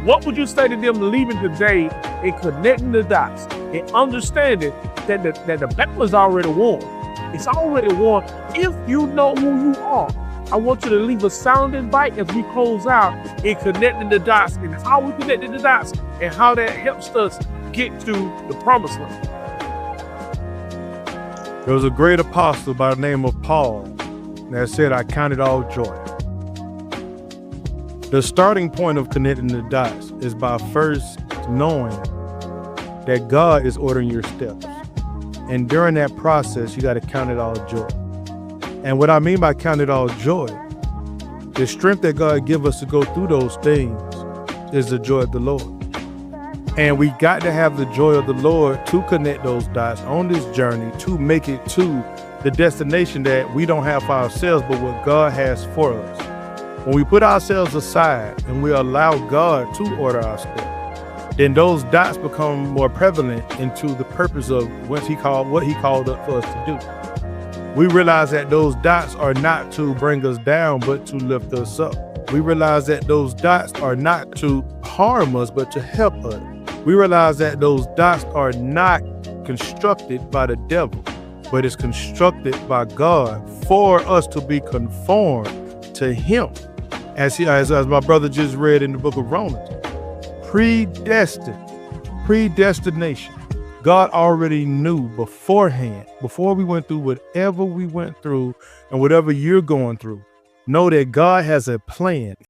What would you say to them leaving today and connecting the dots and understanding that the battle is already won? It's already won if you know who you are. I want you to leave a sounding bite as we close out in connecting the dots and how we connected the dots and how that helps us get to the promised land. There was a great apostle by the name of Paul that said, I count it all joy. The starting point of connecting the dots is by first knowing that God is ordering your steps. And during that process, you got to count it all joy. And what I mean by count it all joy, the strength that God gives us to go through those things is the joy of the Lord. And we got to have the joy of the Lord to connect those dots on this journey to make it to the destination that we don't have for ourselves, but what God has for us. When we put ourselves aside and we allow God to order our steps, then those dots become more prevalent into the purpose of what he called up for us to do. We realize that those dots are not to bring us down, but to lift us up. We realize that those dots are not to harm us, but to help us. We realize that those dots are not constructed by the devil, but it's constructed by God for us to be conformed to him. As my brother just read in the book of Romans, predestination. God already knew beforehand, before we went through whatever we went through and whatever you're going through, know that God has a plan.